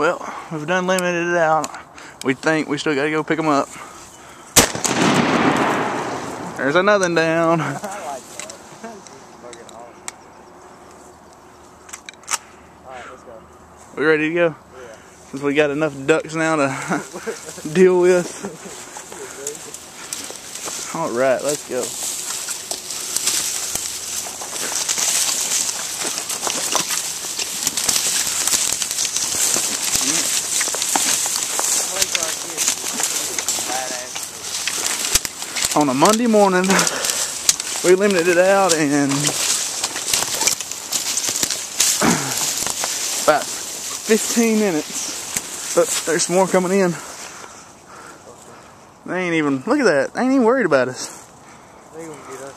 Well, we've done limited it out. We think we still gotta go pick them up. There's another down. I like that. Fucking awesome. Alright, let's go. We ready to go? Yeah. Since we got enough ducks now to deal with. Alright, let's go. On a Monday morning, we limited it out in about 15 minutes. But there's some more coming in. They ain't even, look at that, they ain't even worried about us. They gonna get us.